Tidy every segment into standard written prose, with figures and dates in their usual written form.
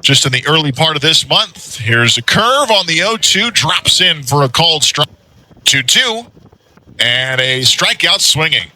just in the early part of this month. Here's a curve on the 0-2, drops in for a called strike. 2-2, and a strikeout swinging.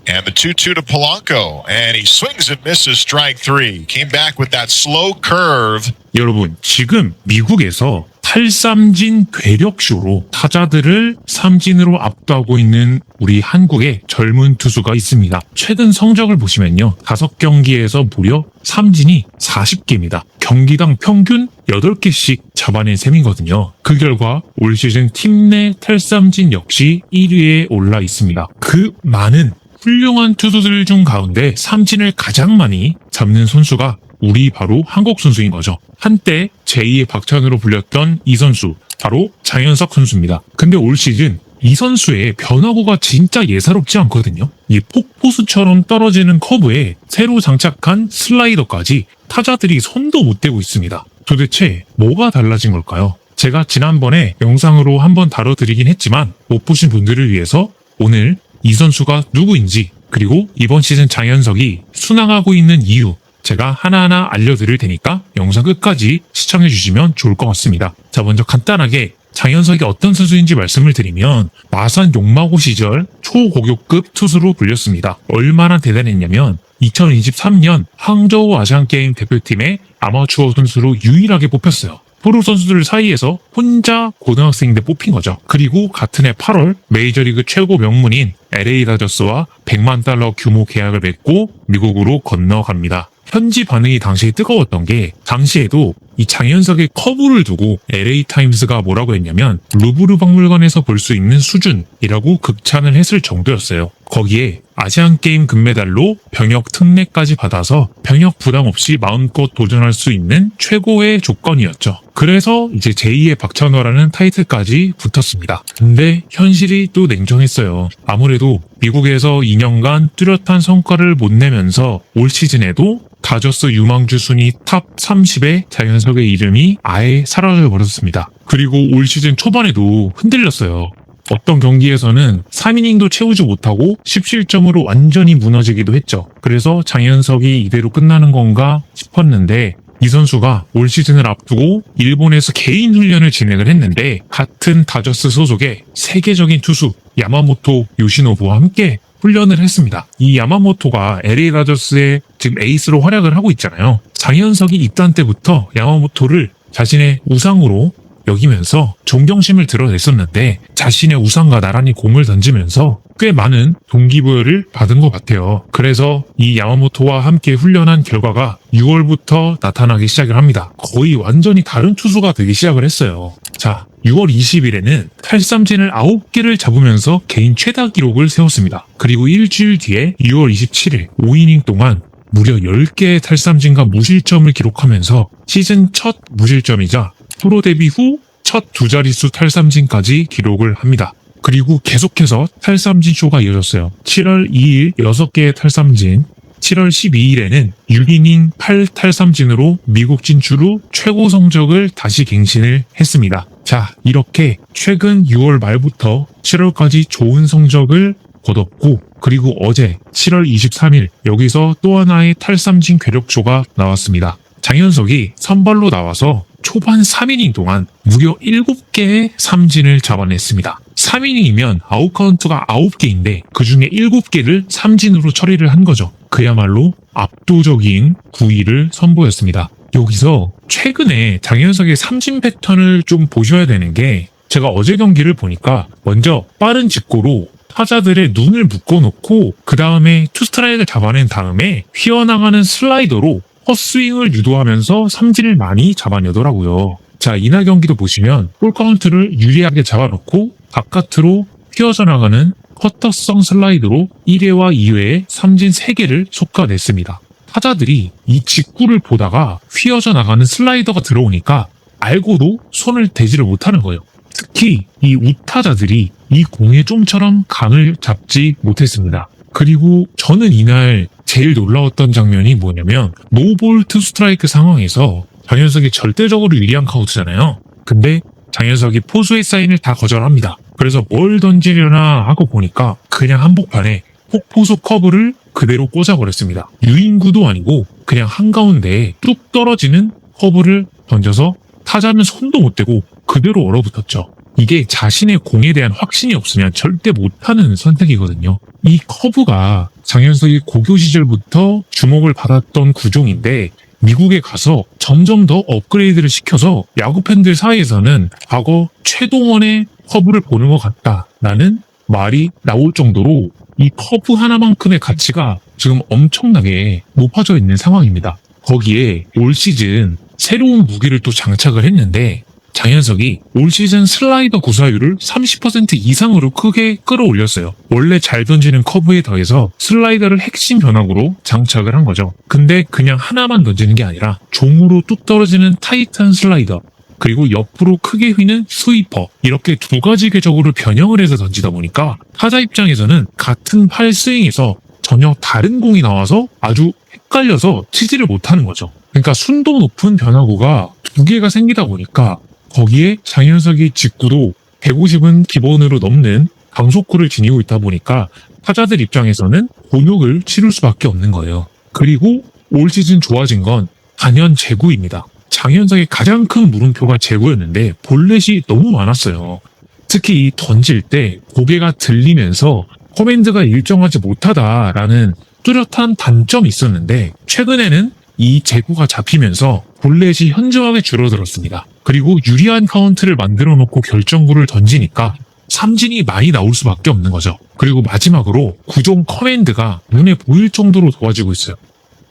And the 2-2 to Polanco, and he swings and misses strike three. Came back with that slow curve. 여러분, 지금 미국에서 탈삼진 괴력쇼로 타자들을 삼진으로 압도하고 있는 우리 한국의 젊은 투수가 있습니다. 최근 성적을 보시면요. 5경기에서 무려 삼진이 40개입니다. 경기당 평균 8개씩 잡아낸 셈이거든요. 그 결과 올 시즌 팀 내 탈삼진 역시 1위에 올라 있습니다. 그 많은 훌륭한 투수들 중 가운데 삼진을 가장 많이 잡는 선수가 우리 바로 한국 선수인 거죠. 한때 제2의 박찬호로 불렸던 이 선수, 바로 장현석 선수입니다. 근데 올 시즌 이 선수의 변화구가 진짜 예사롭지 않거든요. 이 폭포수처럼 떨어지는 커브에 새로 장착한 슬라이더까지 타자들이 손도 못 대고 있습니다. 도대체 뭐가 달라진 걸까요? 제가 지난번에 영상으로 한번 다뤄드리긴 했지만 못 보신 분들을 위해서 오늘 이 선수가 누구인지, 그리고 이번 시즌 장현석이 순항하고 있는 이유, 제가 하나하나 알려드릴 테니까 영상 끝까지 시청해주시면 좋을 것 같습니다. 자, 먼저 간단하게 장현석이 어떤 선수인지 말씀을 드리면 마산 용마고 시절 초고교급 투수로 불렸습니다. 얼마나 대단했냐면 2023년 항저우 아시안게임 대표팀의 아마추어 선수로 유일하게 뽑혔어요. 프로 선수들 사이에서 혼자 고등학생 때 뽑힌 거죠. 그리고 같은 해 8월 메이저리그 최고 명문인 LA 다저스와 100만 달러 규모 계약을 맺고 미국으로 건너갑니다. 현지 반응이 당시에 뜨거웠던 게, 당시에도 이 장현석의 커브를 두고 LA타임스가 뭐라고 했냐면 루브르 박물관에서 볼 수 있는 수준이라고 극찬을 했을 정도였어요. 거기에 아시안게임 금메달로 병역 특례까지 받아서 병역 부담 없이 마음껏 도전할 수 있는 최고의 조건이었죠. 그래서 이제 제2의 박찬호라는 타이틀까지 붙었습니다. 근데 현실이 또 냉정했어요. 아무래도 미국에서 2년간 뚜렷한 성과를 못 내면서 올 시즌에도 다저스 유망주 순위 탑 30에 장현석의 이름이 아예 사라져 버렸습니다. 그리고 올 시즌 초반에도 흔들렸어요. 어떤 경기에서는 3이닝도 채우지 못하고 10실점으로 완전히 무너지기도 했죠. 그래서 장현석이 이대로 끝나는 건가 싶었는데, 이 선수가 올 시즌을 앞두고 일본에서 개인 훈련을 진행을 했는데, 같은 다저스 소속의 세계적인 투수 야마모토 요시노부와 함께 훈련을 했습니다. 이 야마모토가 LA 다저스의 지금 에이스로 활약을 하고 있잖아요. 장현석이 입단 때부터 야마모토를 자신의 우상으로 여기면서 존경심을 드러냈었는데, 자신의 우상과 나란히 공을 던지면서 꽤 많은 동기부여를 받은 것 같아요. 그래서 이 야마모토와 함께 훈련한 결과가 6월부터 나타나기 시작을 합니다. 거의 완전히 다른 투수가 되기 시작을 했어요. 자, 6월 20일에는 탈삼진을 9개를 잡으면서 개인 최다 기록을 세웠습니다. 그리고 일주일 뒤에 6월 27일 5이닝 동안 무려 10개의 탈삼진과 무실점을 기록하면서 시즌 첫 무실점이자 프로 데뷔 후 첫 두 자릿수 탈삼진까지 기록을 합니다. 그리고 계속해서 탈삼진 쇼가 이어졌어요. 7월 2일 6개의 탈삼진, 7월 12일에는 6이닝 8탈삼진으로 미국 진출 후 최고 성적을 다시 갱신을 했습니다. 자, 이렇게 최근 6월 말부터 7월까지 좋은 성적을 거뒀고, 그리고 어제 7월 23일 여기서 또 하나의 탈삼진 괴력쇼가 나왔습니다. 장현석이 선발로 나와서 초반 3이닝 동안 무려 7개의 삼진을 잡아냈습니다. 3이닝이면 아웃카운트가 9개인데 그 중에 7개를 삼진으로 처리를 한 거죠. 그야말로 압도적인 9위를 선보였습니다. 여기서 최근에 장현석의 삼진 패턴을 좀 보셔야 되는 게, 제가 어제 경기를 보니까 먼저 빠른 직구로 타자들의 눈을 묶어놓고 그 다음에 투스트라이크를 잡아낸 다음에 휘어나가는 슬라이더로 헛스윙을 유도하면서 삼진을 많이 잡아내더라고요. 자, 이날 경기도 보시면 볼 카운트를 유리하게 잡아놓고 바깥으로 휘어져 나가는 커터성 슬라이드로 1회와 2회에 삼진 3개를 솎아냈습니다. 타자들이 이 직구를 보다가 휘어져 나가는 슬라이더가 들어오니까 알고도 손을 대지를 못하는 거예요. 특히 이 우타자들이 이 공의 좀처럼 감을 잡지 못했습니다. 그리고 저는 이날 제일 놀라웠던 장면이 뭐냐면, 노볼 투 스트라이크 상황에서 장현석이 절대적으로 유리한 카운트잖아요. 근데 장현석이 포수의 사인을 다 거절합니다. 그래서 뭘 던지려나 하고 보니까 그냥 한복판에 폭포수 커브를 그대로 꽂아버렸습니다. 유인구도 아니고 그냥 한가운데에 뚝 떨어지는 커브를 던져서 타자는 손도 못 대고 그대로 얼어붙었죠. 이게 자신의 공에 대한 확신이 없으면 절대 못하는 선택이거든요. 이 커브가 장현석이 고교 시절부터 주목을 받았던 구종인데 미국에 가서 점점 더 업그레이드를 시켜서 야구 팬들 사이에서는 과거 최동원의 커브를 보는 것 같다라는 말이 나올 정도로 이 커브 하나만큼의 가치가 지금 엄청나게 높아져 있는 상황입니다. 거기에 올 시즌 새로운 무기를 또 장착을 했는데 장현석이 올 시즌 슬라이더 구사율을 30% 이상으로 크게 끌어올렸어요. 원래 잘 던지는 커브에 더해서 슬라이더를 핵심 변화구로 장착을 한 거죠. 근데 그냥 하나만 던지는 게 아니라 종으로 뚝 떨어지는 타이트한 슬라이더, 그리고 옆으로 크게 휘는 스위퍼, 이렇게 두 가지 궤적으로 변형을 해서 던지다 보니까 타자 입장에서는 같은 팔 스윙에서 전혀 다른 공이 나와서 아주 헷갈려서 치지를 못하는 거죠. 그러니까 순도 높은 변화구가 두 개가 생기다 보니까 거기에 장현석이 직구도 150은 기본으로 넘는 강속구를 지니고 있다 보니까 타자들 입장에서는 곤욕을 치를 수밖에 없는 거예요. 그리고 올 시즌 좋아진 건 단연 제구입니다. 장현석의 가장 큰 물음표가 제구였는데 볼넷이 너무 많았어요. 특히 이 던질 때 고개가 들리면서 커맨드가 일정하지 못하다라는 뚜렷한 단점이 있었는데 최근에는 이 제구가 잡히면서 볼넷이 현저하게 줄어들었습니다. 그리고 유리한 카운트를 만들어 놓고 결정구를 던지니까 삼진이 많이 나올 수밖에 없는 거죠. 그리고 마지막으로 구종 커맨드가 눈에 보일 정도로 좋아지고 있어요.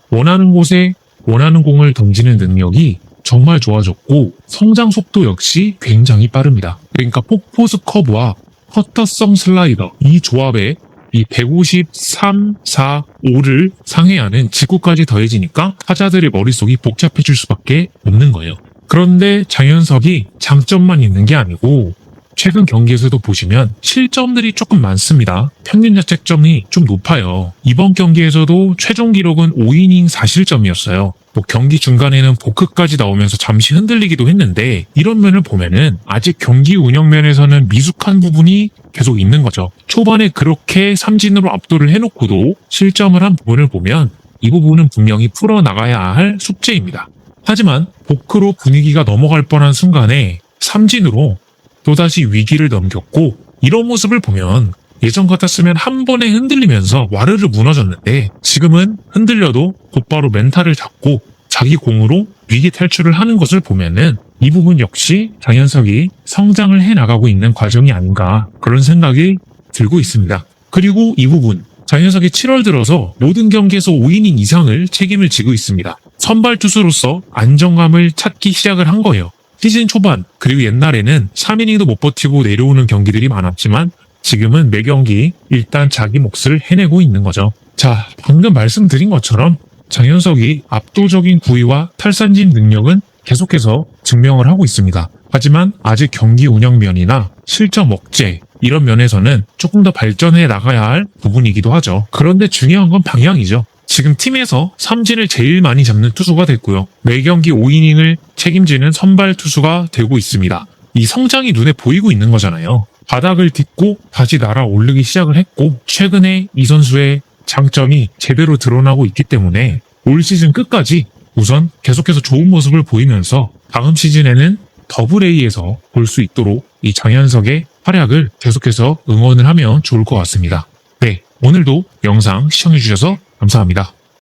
원하는 곳에 원하는 공을 던지는 능력이 정말 좋아졌고 성장 속도 역시 굉장히 빠릅니다. 그러니까 폭포스 커브와 커터성 슬라이더 이 조합에 이 153, 4, 5를 상회하는 직구까지 더해지니까 타자들의 머릿속이 복잡해질 수밖에 없는 거예요. 그런데 장현석이 장점만 있는 게 아니고 최근 경기에서도 보시면 실점들이 조금 많습니다. 평균 자책점이 좀 높아요. 이번 경기에서도 최종 기록은 5이닝 4실점이었어요. 뭐 경기 중간에는 보크까지 나오면서 잠시 흔들리기도 했는데 이런 면을 보면은 아직 경기 운영 면에서는 미숙한 부분이 계속 있는 거죠. 초반에 그렇게 삼진으로 압도를 해놓고도 실점을 한 부분을 보면 이 부분은 분명히 풀어나가야 할 숙제입니다. 하지만 보크로 분위기가 넘어갈 뻔한 순간에 삼진으로 또다시 위기를 넘겼고 이런 모습을 보면 예전 같았으면 한 번에 흔들리면서 와르르 무너졌는데 지금은 흔들려도 곧바로 멘탈을 잡고 자기 공으로 위기 탈출을 하는 것을 보면은 이 부분 역시 장현석이 성장을 해나가고 있는 과정이 아닌가 그런 생각이 들고 있습니다. 그리고 이 부분 장현석이 7월 들어서 모든 경기에서 5이닝 이상을 책임을 지고 있습니다. 선발 투수로서 안정감을 찾기 시작을 한 거예요. 시즌 초반 그리고 옛날에는 3이닝도 못 버티고 내려오는 경기들이 많았지만 지금은 매 경기 일단 자기 몫을 해내고 있는 거죠. 자, 방금 말씀드린 것처럼 장현석이 압도적인 구위와 탈삼진 능력은 계속해서 증명을 하고 있습니다. 하지만 아직 경기 운영 면이나 실점 억제 이런 면에서는 조금 더 발전해 나가야 할 부분이기도 하죠. 그런데 중요한 건 방향이죠. 지금 팀에서 삼진을 제일 많이 잡는 투수가 됐고요. 매 경기 5이닝을 책임지는 선발 투수가 되고 있습니다. 이 성장이 눈에 보이고 있는 거잖아요. 바닥을 딛고 다시 날아오르기 시작을 했고 최근에 이 선수의 장점이 제대로 드러나고 있기 때문에 올 시즌 끝까지 우선 계속해서 좋은 모습을 보이면서 다음 시즌에는 더블A에서 볼 수 있도록 이 장현석의 활약을 계속해서 응원을 하면 좋을 것 같습니다. 네, 오늘도 영상 시청해주셔서 감사합니다.